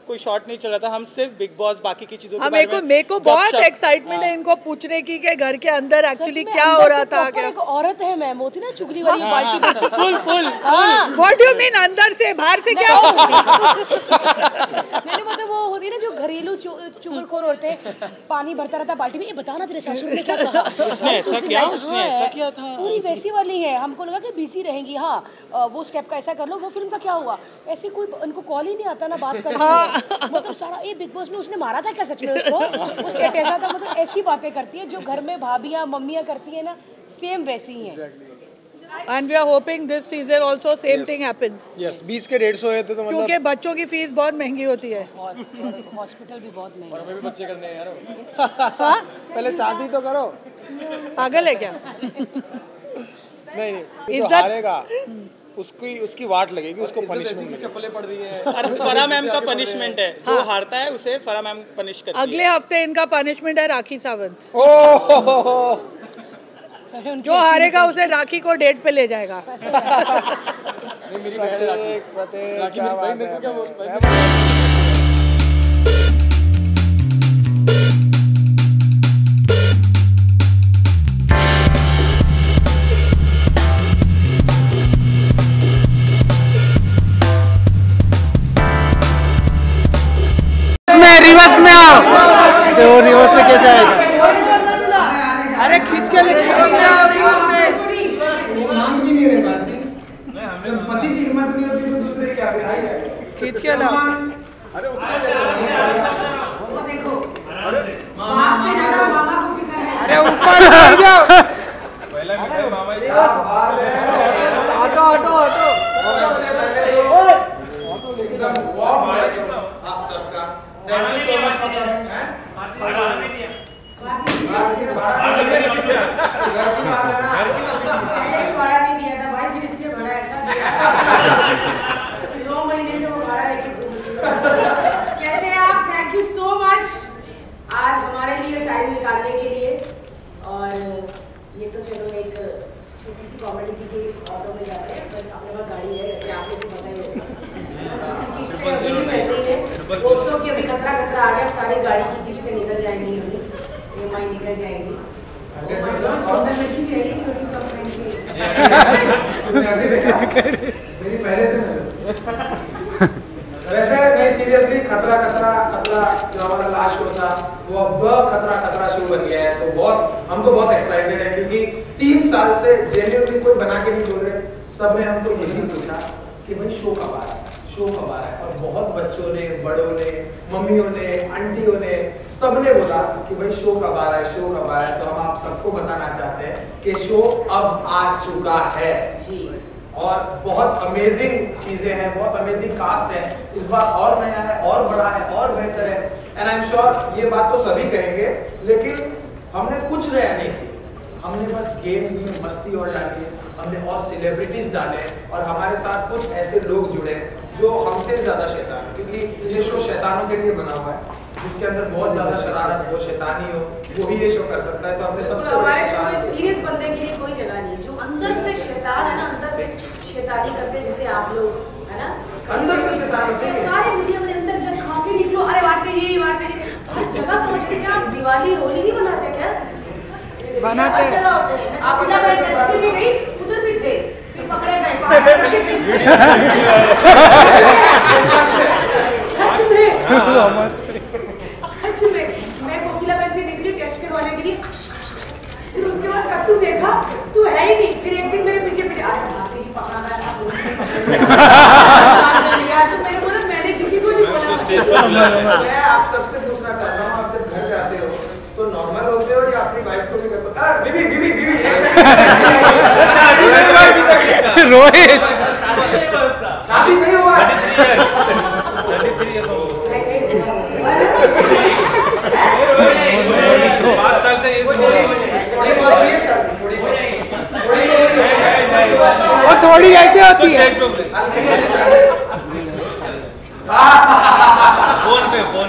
कोई शॉट नहीं चल रहा था, हम सिर्फ बिग बॉस बाकी की चीजों के बारे में मेरे को बहुत एक्साइटमेंट है इनको पूछने की कि घर के अंदर एक्चुअली क्या हो रहा था। क्या एक औरत है मैम, होती ना चुगली वाली बाल्टी full what do you mean अंदर से बाहर से क्या हो? नहीं मतलब वो होती है ना जो घरेलू चुगलखोर औरतें, पानी भरता रहता बाल्टी में, ये बताना तेरे ससुर ने क्या कहा, उसने ऐसा किया था, पूरी वैसी वाली है। हमको लगा कि बिजी रहेंगी, हाँ वो स्टेप का ऐसा कर लो, वो फिल्म का क्या हुआ, ऐसे कोई उनको कॉल ही नहीं आता ना बात करने। मतलब सारा ये बिग बॉस में उसने मारा था क्या सच में उसको, वो सेट ऐसा था। मतलब ऐसी बातें करती है जो घर में भाभियां मम्मियां करती है ना, सेम वैसी ही है। And we are hoping this season also same thing happens. Yes, 20 के 150 है तो मतलब क्योंकि बच्चों की फीस बहुत महंगी होती है, हॉस्पिटल भी बहुत महंगा, और हमें भी बच्चे करने हैं यार। पहले शादी तो करो। पागल है क्या? नहीं तो हारेगा उसकी वाट लगेगी, उसको पनिशमेंट में चप्पलें पड़ दी है। फरा मैम का पनिशमेंट है, जो हारता है उसे फरा मैम पनिश करती है। अगले हफ्ते इनका पनिशमेंट है राखी सावंत। जो हारेगा उसे राखी को डेट पे ले जाएगा। मेरी प्रत्येक क्या बात है। रिवर्स में आओ, तो रिवर्स में कैसे आएगा? अरे खींच के लेके पति की हिम्मत नहीं होती तो दूसरे क्या खींच के लाओ। अरे देखो बाप से ज्यादा मामा को फिक्र है। अरे ऊपर आ जाओ, पहला मिठाई मामा जी। ऑटो ऑटो ऑटो आप सबका थैंक यू सो मच। भाड़ा नहीं दिया था भाई, फिर इसलिए भाड़ा ऐसा दिया। 9 महीने से वो भाड़ा लेके घूमती है। कैसे हैं आप? थैंक यू सो मच आज हमारे लिए टाइम निकालने के लिए। और ये तो चलो एक छोटी सी कॉमेडी थी कि ऑटो में जाते हैं, पर अपने पास गाड़ी है, वैसे आप लोग को पता ही होगा। किस्तें अभी भी चल रही है, दोस्तों की अभी खतरा आ गया, सारी गाड़ी की किस्तें निकल जाएंगी, अभी EMI निकल जाएंगी। सुंदर लड़की भी आई छोटी कंपनी की। मेरी पहले से वैसे नहीं, सीरियसली खतरा जो हमारा लास्ट शो था वो अब खतरा शो बन गया है। तो बहुत हम तो बहुत एक्साइटेड है, क्योंकि 3 साल से जेन्युइनली कोई बना के नहीं बोल रहे, सब ने हमको यही पूछा कि भाई शो कब आ रहा है। और बहुत बच्चों ने, बड़ों ने, मम्मियों ने, आंटियों ने, सबने बोला कि भाई शो कब आ रहा है। तो हम आप सबको बताना चाहते हैं कि शो अब आ चुका है जी, और बहुत अमेजिंग चीजें हैं, बहुत अमेजिंग कास्ट है इस बार, और नया है, और बड़ा है, और बेहतर है। एंड आई एम श्योर ये बात तो सभी कहेंगे, लेकिन हमने कुछ नया नहीं किया, हमने बस गेम्स में मस्ती और डाली है, हमने और सेलिब्रिटीज डाले, और हमारे साथ कुछ ऐसे लोग जुड़े जो हमसे ज्यादा शैतान है, क्योंकि ये शो शैतानों के लिए बना हुआ है, जिसके अंदर बहुत ज्यादा शरारत हो, शैतानी हो, वो ही ये शो कर सकता है। तो हमने सबसे हमारे शो में सीरियस बंदे के लिए कोई जगह नहीं है, जो अंदर से शैतान है ना, अंदर से शैतानी करते जैसे आप लोग है ना, अंदर से शैतान होते हैं सारे मीडिया में अंदर जब खा के निकलो, अरे मारते जी हर जगह पहुंचते हैं। आप दिवाली होली नहीं मनाते क्या? बनाते हैं। आप इधर बैठ के गई, उधर भी गए, फिर पकड़े गए। सच में मैं कोकिला बहन से निकली टेस्ट करवाने के लिए, फिर उसके बाद कट्टू देखा तू है ही नहीं, फिर एक दिन मेरे पीछे पकड़ा गया। तो मैंने बोला मैंने किसी को नहीं बोला। मैं आप सबसे पूछना चाहता हूँ, आप जब घर जाते हो तो नॉर्मल होते हो या अपनी वाइफ को भी करते हो? बीवी रोहित शादी नहीं हुआ, थोड़ी ऐसे होती है। फोन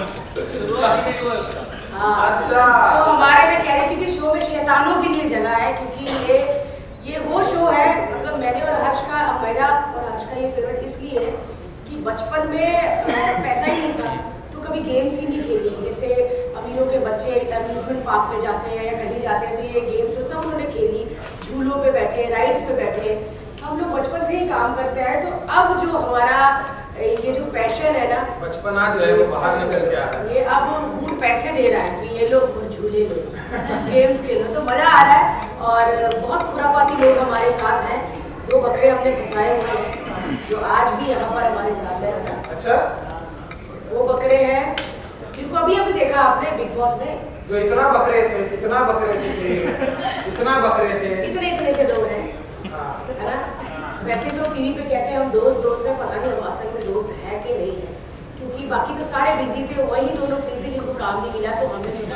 अच्छा, तो हमारे में कह रही थी कि शो में शैतानों के लिए जगह है, क्योंकि ये वो शो है, मतलब मैंने और हर्ष का, मेरा और हर्ष का ये फेवरेट इसलिए है क्योंकि बचपन में पैसा ही नहीं था तो कभी गेम्स ही नहीं खेली। जैसे अमीरों के बच्चे अम्यूजमेंट पार्क में जाते हैं या कहीं जाते हैं तो ये गेम्स में सब उन्होंने खेली, झूलों पे बैठे, राइड्स पे बैठे। हम लोग बचपन से ही काम करते हैं, तो अब जो हमारा ये जो पैशन है ना, बचपना जो है वो बाहर निकल के आ रहा है। ये अब वो पैसे दे रहा है कि ये लोग झूले लो, गेम्स खेलो, तो मजा आ रहा है। और बहुत खुराफाती लोग हमारे साथ हैं। 2 बकरे हमने फंसाए हुए हैं जो आज भी यहाँ पर हमारे साथ है। अच्छा, वो बकरे हैं जिनको अभी देखा आपने बिग बॉस में, जो इतना बकरे थे, इतना बकरे थे, इतना बकरे थे, इतने से लोग हैं, है ना। वैसे तो टीवी पे कहते हैं हम दोस्त हैं, पता नहीं हम असल में दोस्त है कि नहीं है, क्योंकि बाकी तो सारे बिजी थे, वही दोनों फ्री थे जिनको काम नहीं मिला, तो हमने सोचा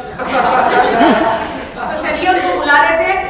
तो चलिए उनको बुला लेते हैं।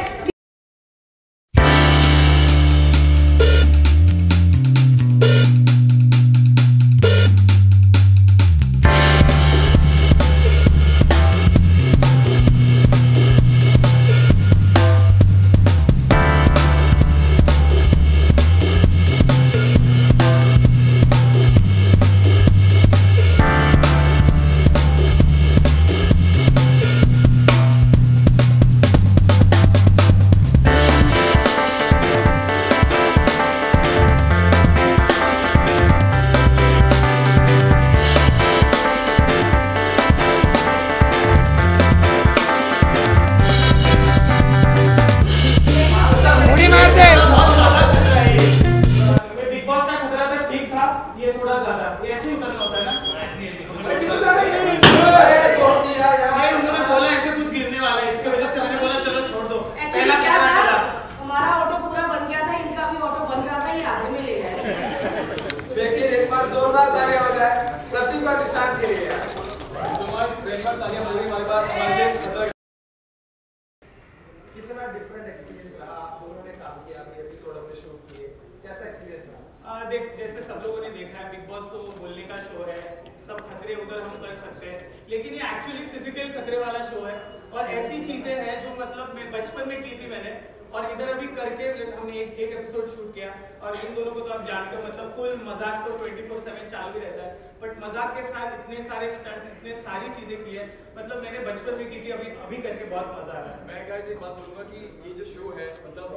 कितना डिफरेंट एक्सपीरियंस रहा, आप दोनों ने काम किया, अभी एपिसोड अपने शूट किए, कैसा एक्सपीरियंस रहा? देख, जैसे सब लोगों ने देखा है, बिग बॉस तो बोलने का शो है, सब खतरे उधर हम कर सकते हैं, लेकिन ये एक्चुअली फिजिकल खतरे वाला शो है। और ऐसी चीजें हैं जो मतलब मैं बचपन में की थी मैंने, और इधर अभी करके हमने एक एपिसोड शूट किया। और इन दोनों को तो आप जानते हो, मतलब फुल मजाक तो 24/7 चालू ही रहता है, बट मजाक के साथ इतने सारे स्टंट्स, इतने सारी चीजें की है, मतलब मैंने बचपन में की थी, अभी करके बहुत मजा आ रहा है। मैं गाइस एक बात बोलूंगा कि ये जो शो है, मतलब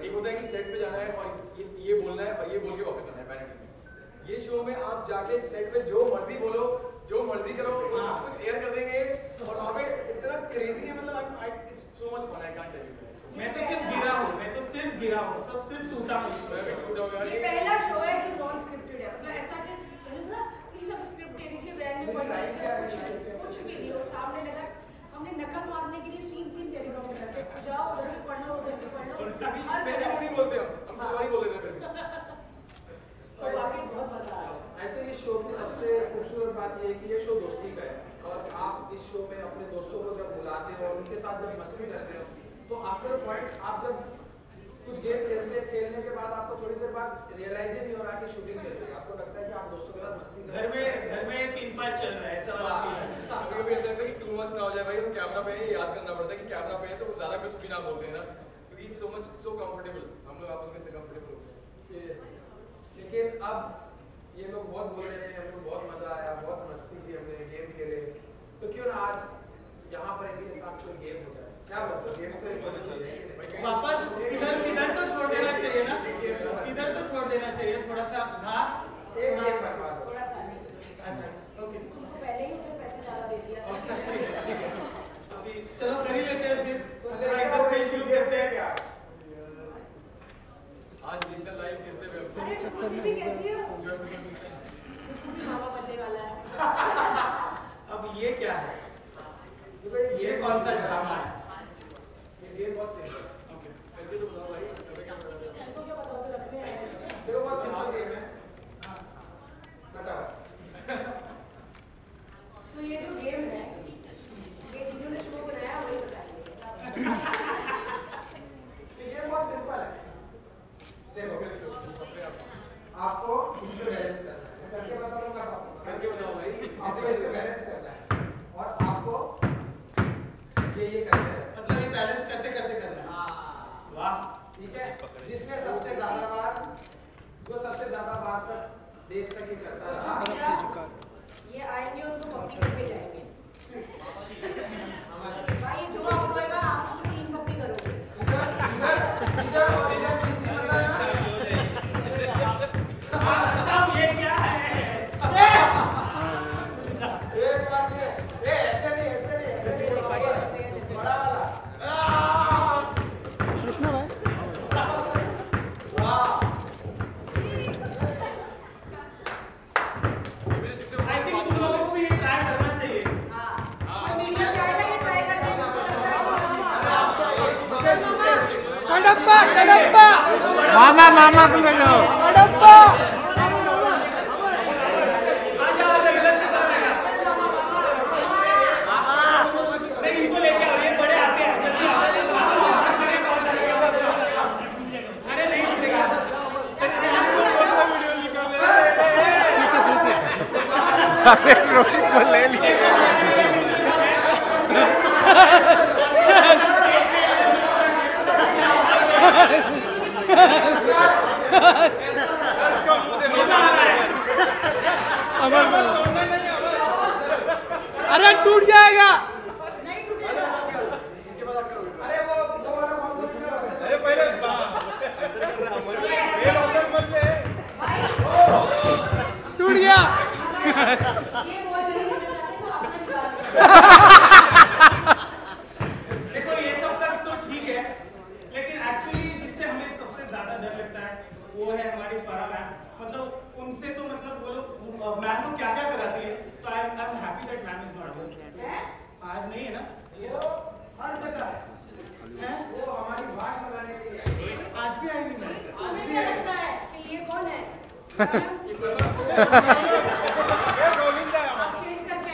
एक होता है कि सेट पे जाना है और ये बोलना है और ये बोल के वापस आना है पैरेंटिंग में। ये शो में आप जाके सेट पे जो मर्जी बोलो, जो मर्जी करो, वो सब कुछ एयर कर देंगे और वहाँ पे इतना क्रेजी है, मतलब it's so much fun, I can't tell you. मैं तो सिर्फ गिरा हूँ, सब सिर्फ टूटा हूँ। ये पहला शो है जो नॉन स्क्रिप्टेड है, मतलब ऐसा कि मैंने बोला प्लीज आप स्क्रिप्ट दे दीजिए, बयान में कुछ भी नहीं हो, सामने लगा हमने नकल मारने के लिए 3 टेलीग्राम करके जाओ, उधर भी पढ़ लो, उधर भी पढ़ लो, हर जगह नहीं बोलते हम कुछ और ही बोल देते हैं। तो वाकई बहुत मजा आया। आई थिंक इस शो की सबसे खूबसूरत बात ये है कि ये शो दोस्ती का है, और आप इस शो में अपने दोस्तों को जब बुलाते हो और उनके साथ जब मस्ती करते हो, तो आफ्टर पॉइंट आप जब कुछ गेम खेलने के बाद आपको थोड़ी देर बाद रियलाइज ही नहीं हो रहा कि शूटिंग चल रही है, आपको लगता है कि आप दोस्तों के साथ मस्ती घर में 3-5 चल रहा है, ऐसा वाला फील है। कभी-कभी ऐसा लगता है कि टू मच ना हो जाए भाई, हम कैमरा पे ही याद करना पड़ता है कि कैमरा पे है तो ज्यादा कुछ भी ना बोलते हैं ना, क्योंकि it's so much so comfortable, हम लोग आपस में इतने कंफर्टेबल होते हैं सीरियसली। लेकिन अब ये लोग बहुत बोल रहे थे, हम लोग बहुत मजा आया, बहुत मस्ती की, हमने गेम खेले, तो क्यों ना आज यहाँ पर इनके साथ कोई गेम हो जाए? क्या बोलते हो? गेम तो एक होना चाहिए वापस इधर तो छोड़ देना चाहिए ना, इधर तो छोड़ देना चाहिए थोड़ा सा। हाँ, एक गेम बर्बाद हो। थोड़ा सा नहीं, अच्छा ओके, तुमको पहले ही उधर पैसे ज्यादा दे दिया। अभी चलो कर ही लेते हैं, फिर इधर से शुरू करते हैं। क्या आज दिन का लाइव गिरते हुए अरे टुकड़ी दीदी कैसी हो? टुकड़ी मामा बनने वाला है। अब ये क्या है? ये कौन सा ड्रामा है? ये गेम बहुत सिंपल है। ओके, करके तो बताओ भाई, हमें क्या पता है? तुमको क्या पता, तो रखने आए हैं। देखो बहुत सिंपल गेम है। मामा मामा बोले लो रोहित को ले लिए अरे टूट जाएगा टूट गया देखो ये सब तक तो ठीक है, लेकिन एक्चुअली जिससे हमें सबसे ज्यादा डर लगता है वो है हमारी फरा मैम। मतलब उनसे तो मतलब वो लोग मैम लोग क्या क्या कराती है, तो I am happy that ma'am is not there. आज नहीं है ना, वो हर जगह है, वो हमारी बात लगाने के लिए आज भी आएगी मैम। तुम्हें क्या लगता है कि ये कौन है? आप चेंज करके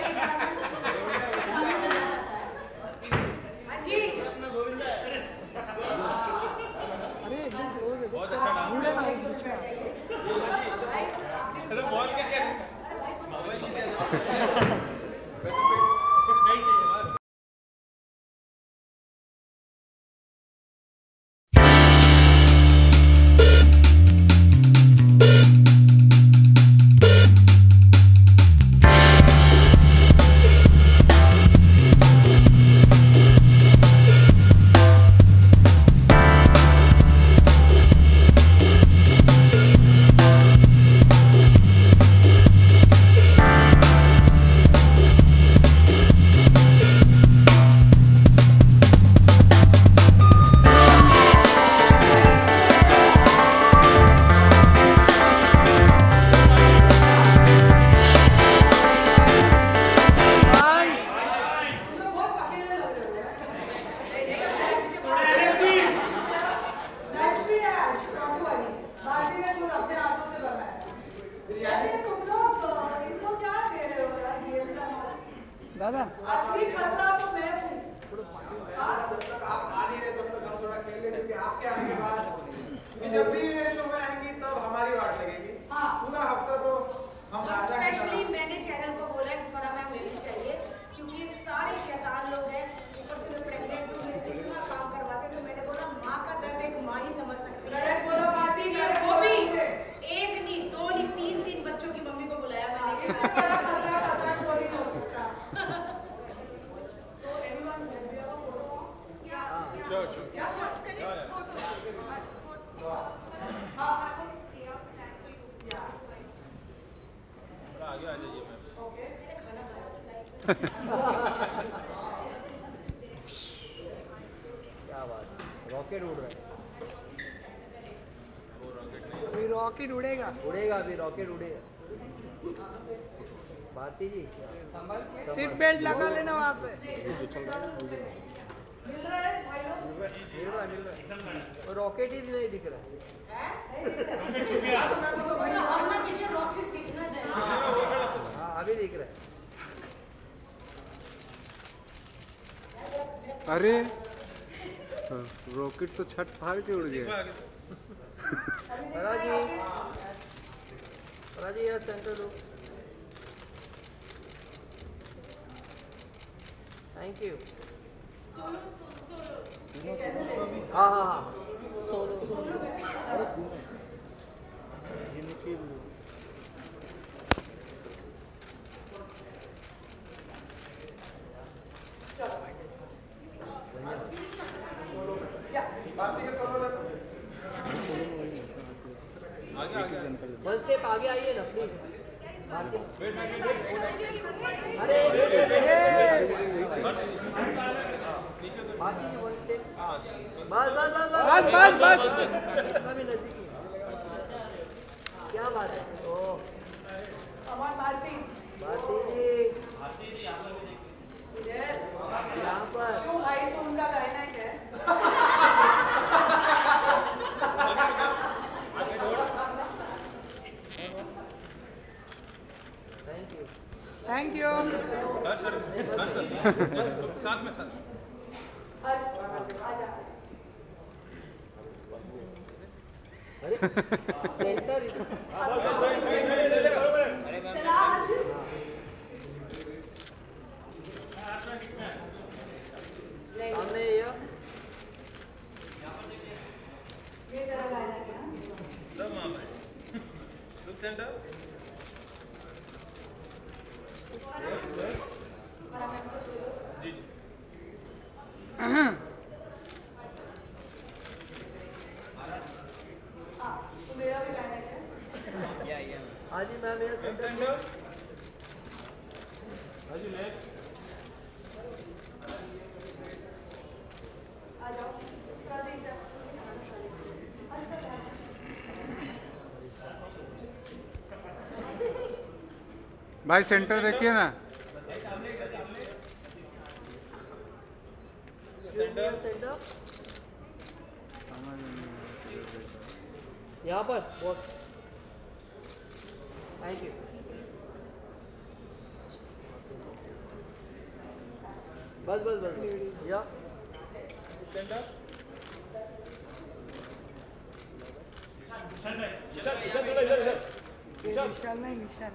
हाँ जी बहुत अच्छा डांस अरे बॉल क्या क्या दादा असली खतरा तो मैं हूँ। जब तक आप आ नहीं रहे तब तक हम थोड़ा खेल लें, क्योंकि आपके आने के बाद जब भी ये शो में आएंगी तब हमारी वाट लगेगी। हाँ। पूरा हफ्ता तो हम राजा की स्पेशली तरह मैंने चैनल को बोला कि फरा मैम लेनी चाहिए, क्योंकि ये सारे शैतान लोग हैं, ऊपर से मैं प्रेग्नेंट हूँ, मेरे से इतना काम करवाते, तो मैंने बोला माँ का दर्द एक माँ ही समझ सकती है। इसीलिए वो भी एक नहीं, दो नहीं, तीन बच्चों की मम्मी को बुलाया मैंने। क्या बात, रॉकेट उड़ रहा है। अभी रॉकेट उड़ेगा अभी रॉकेट उड़ेगा। भारती जी सीट बेल्ट लगा लेना वहाँ पे। मिल रहा है भाई लोग? मिल रहा है और रॉकेट ही नहीं दिख रहा है। हम ना देखिए रॉकेट दिखना चाहिए। हाँ अभी दिख रहा है। अरे रॉकेट तो छत फाड़ के उड़ गया। राजी यार सेंटर दो। Thank you. हाँ हाँ हाँ वन स्टेप आगे आइए ना प्लीज। अरे भारती जी वन स्टेप। बस बस बस बस बस इतना भी नजदीक। क्या बात है। ओ भारती जी यहाँ पर क्यों भाई, तो उनका कहना है क्या? Thank you. साथ में साथ सेंटर सामने ये तरह लाया क्या सब मामा है लुक सेंटर जी जी मेरा भी लाया क्या हाँ जी मैम ये सेंटर हाँ जी ले आ जाओ प्रतीक भाई सेंटर देखिए ना। सेंटर यहाँ पर बॉस थैंक यू बस बस बस या विशाल नहीं विशाल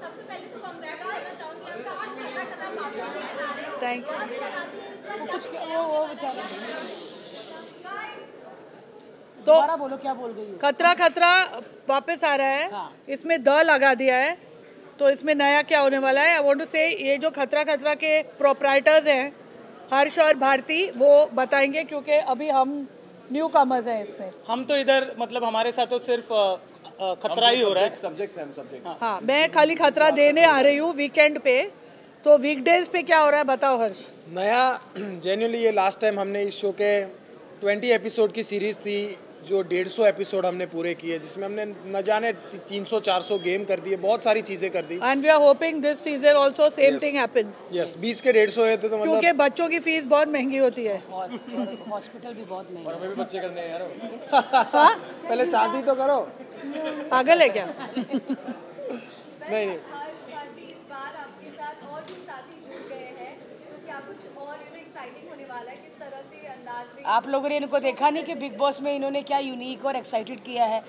सबसे पहले तो कांग्रेट्स करना चाहूंगी आपका आज खतरा खतरा बातचीत लेकर आ रहे हैं। Thank you. क्या भी लगाती है इस बार कुछ क्या वो बेचारा तो दोबारा बोलो क्या बोल गई हो? खतरा खतरा वापस आ रहा है। हाँ। इसमें द लगा दिया है तो इसमें नया क्या होने वाला है। आई वांट टू से ये जो खतरा खतरा के प्रोप्राइटर्स हैं हर्ष और भारती वो बताएंगे क्योंकि अभी हम न्यू कमर्स हैं इसमें। हम तो इधर मतलब हमारे साथ तो सिर्फ खतरा ही हो रहा है। सब्जेक्ट हाँ मैं खाली खतरा देने आ रही हूँ वीकेंड पे, तो वीकडेज पे क्या हो रहा है बताओ हर्ष। नया जेन्युइनली ये लास्ट टाइम हमने इस शो के 20 एपिसोड की सीरीज थी जो 150 एपिसोड हमने पूरे किए जिसमें हमने न जाने 300-400 गेम कर दिए, बहुत सारी चीजें कर दी। And we are hoping this season also same thing happens. Yes 20 के 150 है तो मतलब क्योंकि बच्चों की फीस बहुत महंगी होती है। हॉस्पिटल भी बहुत महंगा। और हमें भी बच्चे करने हैं यार। हाँ पहले शादी तो करो। पागल है क्या। नहीं इस बार आपके साथ और भी साथी जुड़ गए हैं तो क्या कुछ और एक्साइटिंग होने वाला है, किस तरह से अंदाज में आप लोगों ने इनको देखा नहीं कि बिग बॉस में इन्होंने क्या यूनिक और एक्साइटेड किया है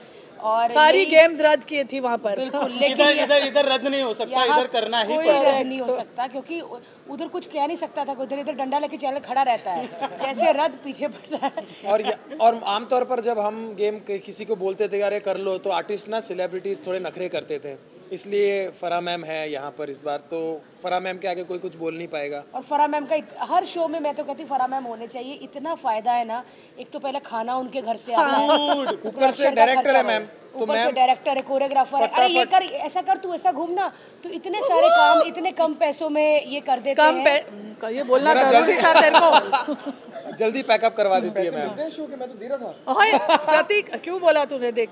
और सारी गेम्स रद्द की थी वहाँ पर। बिल्कुल लेकिन इधर रद्द नहीं हो सकता, इधर करना ही कोई पड़ेगा। रद्द नहीं हो सकता क्योंकि उधर कुछ कह नहीं सकता था, उधर इधर डंडा लेके चल खड़ा रहता है जैसे रद्द पीछे पड़ता है। और आमतौर पर जब हम गेम किसी को बोलते थे यार ये कर लो तो आर्टिस्ट ना सेलिब्रिटीज थोड़े नखरे करते थे, इसलिए फराह मैम है यहाँ पर इस बार, तो फराह मैम के आगे कोई कुछ बोल नहीं पाएगा। और फराह मैम का हर शो में मैं तो कहती हूँ फराह मैम होने चाहिए, इतना फायदा है ना। एक तो पहले खाना उनके घर से आता है, ऊपर से डायरेक्टर है मैम, तो ऊपर से मैम डायरेक्टर है, कोरियोग्राफर है। अरे ये कर, ऐसा कर, तू ऐसा घूमना, तो इतने सारे काम इतने कम पैसों में ये कर देते हैं। ये बोलना जरूरी था तेरे को। जल्दी पैकअप करवा देती है मैम। मैं तो दे रहा था। ओए प्रतीक क्यों बोला तूने, देख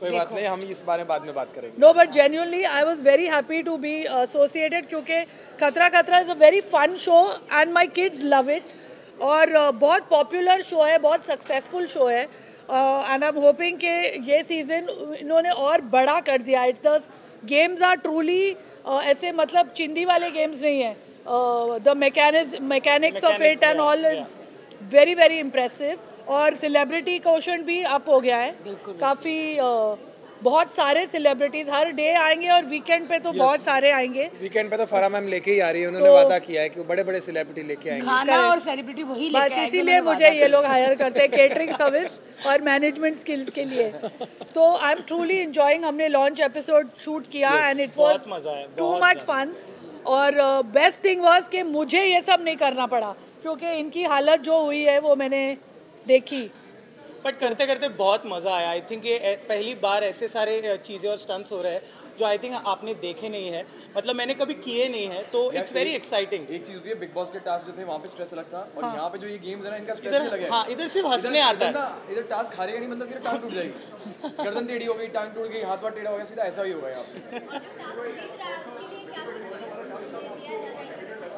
कोई बात नहीं, हम इस बारे में बाद में बात करेंगे। No but genuinely I was very happy to be associated क्योंकि Khatra Khatra is a very fun show and my kids love it और बहुत पॉपुलर शो है, बहुत सक्सेसफुल शो है एंड आई एम होपिंग कि ये सीजन इन्होंने और बड़ा कर दिया। It's the games are truly ऐसे मतलब चिंदी वाले गेम्स नहीं है, the mechanics of it and all is very very impressive और सेलिब्रिटी क्वोशंट भी अप हो गया है काफ़ी। बहुत सारे सेलिब्रिटीज हर डे आएंगे और वीकेंड पे तो बहुत सारे आएंगे। वीकेंड पे तो फराह मैम लेके ही आ रही है, उन्होंने वादा किया है कि वो बड़े बड़े सेलिब्रिटी लेके आएंगे। खाना और सेलिब्रिटी वही लेके बस आएंगे, इसीलिए मुझे ये लोग हायर करते हैं केटरिंग सर्विस और मैनेजमेंट स्किल्स के लिए। तो आई एम ट्रूली एंजॉयिंग। हमने लॉन्च एपिसोड शूट किया and it was too much fun और बेस्ट थिंग वाज कि मुझे ये सब नहीं करना पड़ा क्योंकि इनकी हालत जो हुई है वो मैंने देखी। बट करते करते बहुत मज़ा आया। आई थिंक ये पहली बार ऐसे सारे चीज़ें और स्टंट्स हो रहे हैं जो आई थिंक आपने देखे नहीं है। मतलब मैंने कभी किए नहीं है, तो इट्स वेरी एक्साइटिंग। एक चीज होती है बिग बॉस के टास्क जो थे वहाँ पे स्ट्रेस अलग था, और यहाँ पे जो ये गेम्स है ना इनका स्ट्रेस अलग है। हाँ, इधर सिर्फ हंसने आता है। इधर टास्क हारेगा नहीं बंदा, सीधा टांग टूट जाएगी, गर्दन टेढ़ी हो गई, टांग टूट गई, हाथ वाथ टेढ़ा हो गया, सीधा ऐसा ही होगा यहाँ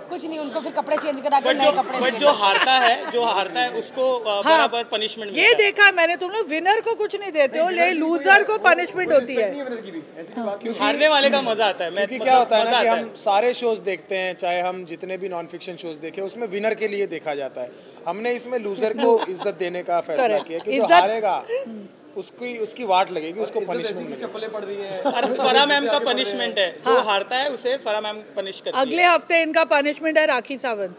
कुछ नहीं, उनको फिर कपड़े चेंज करा के नए कपड़े। बट जो हारता है उसको बराबर पनिशमेंट मिलता है। ये देखा मैंने, तुम लोग विनर को कुछ नहीं देते हो, ले लूजर को पनिशमेंट होती है। क्योंकि हारने वाले का मजा आता है। क्योंकि क्या होता है ना कि हम सारे शोज देखते हैं, चाहे हम जितने भी नॉन फिक्शन शोज देखें, उसमें विनर के लिए देखा जाता है। हमने इसमें लूजर को इज्जत देने का फैसला किया कि जो हारेगा उसकी वाट लगेगी, उसको पनिशमेंट मिलेगी। चप्पलें पड़ रही है। फरा मैम का पनिशमेंट है, जो हारता है उसे फरा मैम पनिश करती है। अगले हफ्ते इनका पनिशमेंट है राखी सावंत।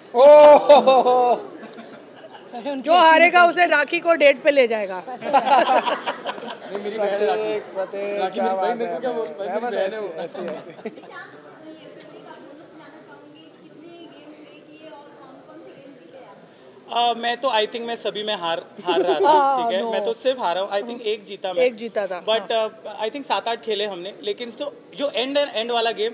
जो हारेगा उसे राखी को डेट पे ले जाएगा। मेरी बहन है राखी, क्या बात है। मैं तो आई थिंक मैं सभी में हार रहा था, ठीक है। मैं तो सिर्फ हारा हूँ, आई थिंक एक जीता था। बट आई थिंक 7-8 खेले हमने, लेकिन जो एंड वाला गेम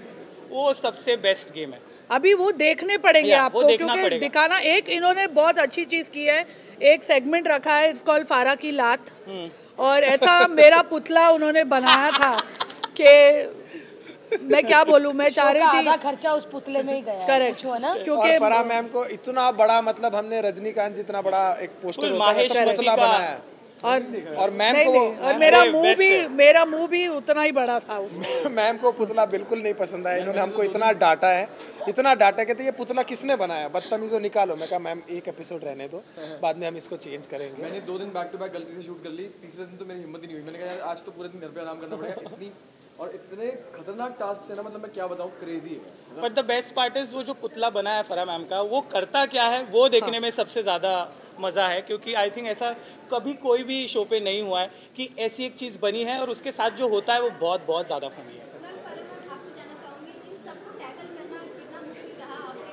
वो सबसे बेस्ट गेम है। अभी वो देखने पड़ेंगे आपको, क्योंकि दिखाना एक इन्होंने बहुत अच्छी चीज की है, एक सेगमेंट रखा है, इट्स कॉल्ड फारा की लात। और ऐसा मेरा पुतला उन्होंने बनाया था कि मैं क्या बोलूं, मैं चाह रही थी आधा खर्चा उस पुतले में ही गया। करेक्ट है ना, क्योंकि फरा मैम को इतना बड़ा, मतलब हमने रजनीकांत जितना बड़ा एक पोस्टर होता है सब पुतला बनाया, और मैम को और मेरा मुंह भी उतना ही बड़ा था उसमें। मैम को पुतला बिल्कुल नहीं पसंद आया। इन्होंने हमको इतना डांटा कहते ये पुतला किसने बनाया, बदतमीजो निकालो। मैं कहा मैम एक एपिसोड रहने दो, बाद में हम इसको चेंज करेंगे। मैंने 2 दिन बैक टू बैक गलती से शूट कर ली, तीसरे दिन तो मेरी हिम्मत ही नहीं हुई। मैंने कहा यार आज तो पूरे दिन घर पे आराम करना पड़ेगा। इतने खतरनाक टास्क है ना, मतलब मैं क्या बताऊं, क्रेजी है। But the best part is वो जो पुतला बना है फरा मैम का, वो करता क्या है वो देखने में सबसे ज्यादा मजा है। क्योंकि आई थिंक ऐसा कभी कोई भी शो पे नहीं हुआ है कि ऐसी एक चीज बनी है और उसके साथ जो होता है वो बहुत बहुत ज्यादा फनी है।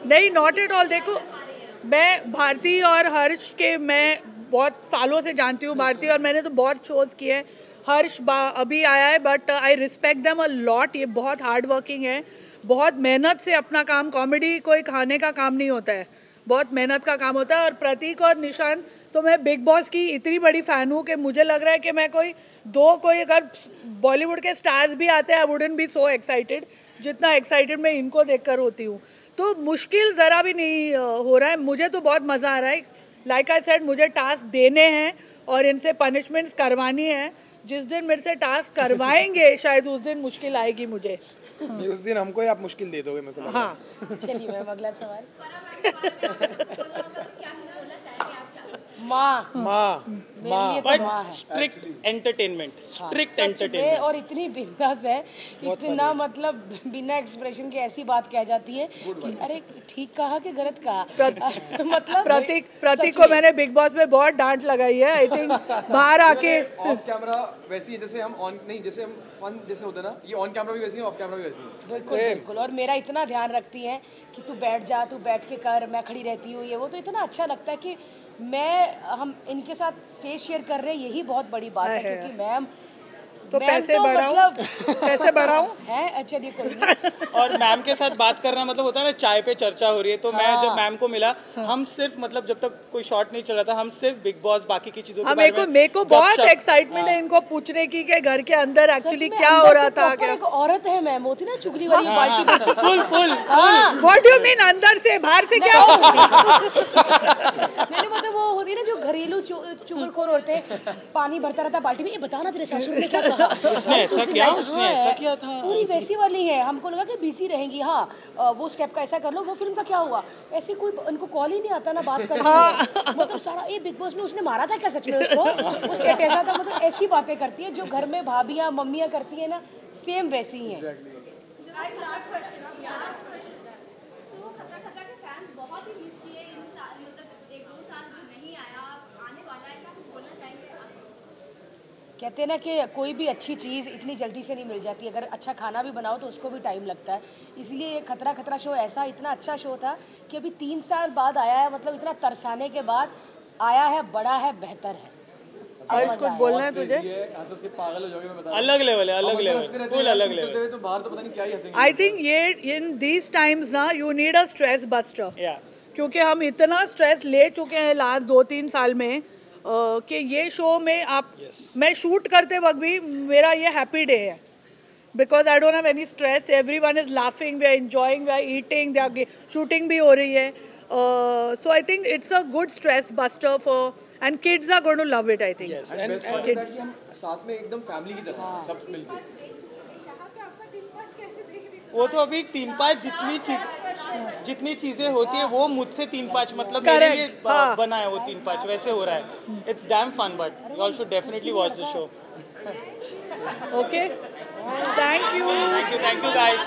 नहीं, नॉट एट ऑल। देखो, मैं भारती और हर्ष के मैं बहुत सालों से जानती हूँ। भारती और मैंने तो बहुत शोज किए हैं। हर्ष अभी आया है, but I respect them a lot. ये बहुत हार्ड वर्किंग है, बहुत मेहनत से अपना काम, कॉमेडी कोई खाने का काम नहीं होता है, बहुत मेहनत का काम होता है। और प्रतीक और निशान तो मैं बिग बॉस की इतनी बड़ी फ़ैन हूँ कि मुझे लग रहा है कि मैं कोई अगर बॉलीवुड के स्टार्स भी आते हैं, I wouldn't be so excited जितना एक्साइटेड मैं इनको देखकर होती हूँ। तो मुश्किल ज़रा भी नहीं हो रहा है, मुझे तो बहुत मज़ा आ रहा है। लाइक आई सेड, मुझे टास्क देने हैं और इनसे पनिशमेंट्स करवानी है। जिस दिन मेरे से टास्क करवाएंगे शायद उस दिन मुश्किल आएगी मुझे। उस दिन हमको ही आप मुश्किल दे दोगे मेरे को। हाँ, चलिए मैम अगला सवाल। माँ but strict entertainment, strict entertainment. और इतनी बिंदास है, इतना मतलब बिना एक्सप्रेशन के ऐसी बात कह जाती है कि अरे ठीक कहा कि गलत कहा। मतलब प्रतीक को मैंने बिग बॉस में बहुत डांट लगाई है। आई थिंक बाहर आके ऑफ कैमरा वैसी है जैसे हम ऑन नहीं, जैसे हम फन जैसे होता है ना, ये ऑन कैमरा भी वैसी है, ऑफ कैमरा भी वैसी है। बिल्कुल बिल्कुल। और मेरा इतना ध्यान रखती है कि तू बैठ जा, तू बैठ के कर, मैं खड़ी रहती हूँ, ये वो। तो इतना अच्छा लगता है कि हम इनके साथ स्टेज शेयर कर रहे हैं, यही बहुत बड़ी बात है। क्योंकि मैम तो पैसे बढ़ाऊं, पैसे बढ़ाऊं है। अच्छा ये कोई नहीं। और मैम के साथ बात करना मतलब होता है ना, चाय पे चर्चा हो रही है। तो मैं जब मैम को मिला, हम सिर्फ मतलब जब तक कोई शॉट नहीं चल रहा था, हम सिर्फ बिग बॉस बाकी की चीजों के बारे में मेरे को बहुत एक्साइटमेंट है इनको पूछने की कि घर के अंदर एक्चुअली क्या हो रहा था। क्या एक औरत है मैम, होती ना चुगली वाली बाल्टी। Full what do you mean अंदर से बाहर से क्या हो? नहीं मतलब वो होती है ना जो घरेलू चुगलखोर औरतें, पानी भरता रहता बाल्टी में, ये बता ना तेरे ससुर ने क्या कहा, उसने ऐसा किया था। पूरी वैसी वाली है। हमको लगा कि बिजी रहेंगी। हाँ वो स्टेप का ऐसा कर लो, वो फिल्म का क्या हुआ, ऐसे कोई उनको कॉल ही नहीं आता ना बात करने के। मतलब सारा ये बिग बॉस में उसने मारा था क्या सच में उसको, वो सेट ऐसा था। मतलब ऐसी बातें करती है जो घर में भाभियाँ मम्मियाँ करती है ना, सेम वैसी ही है। कहते हैं ना कि कोई भी अच्छी चीज़ इतनी जल्दी से नहीं मिल जाती। अगर अच्छा खाना भी बनाओ तो उसको भी टाइम लगता है। इसलिए ये खतरा शो ऐसा इतना अच्छा शो था कि अभी 3 साल बाद आया है। मतलब इतना तरसाने के बाद आया है, बड़ा है, बेहतर है। हर्ष कुछ बोलना है तुझे? हंस के पागल हो जाओगे, मैं बता अलग लेवल है, अलग लेवल, फुल अलग लेवल। तो बाहर तो पता नहीं क्या ही हंसेंगे। आई थिंक ये इन दीज टाइम्स ना you need a stress buster, क्योंकि हम इतना स्ट्रेस ले चुके हैं लास्ट 2-3 साल में कि ये शो में आप मैं शूट करते वक्त भी मेरा ये हैप्पी डे है, because I don't have any stress, everyone is laughing, we are enjoying, we are eating, shooting भी हो रही है, so I think it's a good stress buster for and kids are going to love it, I think. And kids हम साथ में एकदम family की तरह सब मिलके। वो तो अभी 3-5 जितनी चीजें होती है वो मुझसे 3-5 मतलब मेरे लिए बना है, वो 3-5 वैसे हो रहा है। It's damn fun, but you all should definitely watch the show. Okay, thank you guys.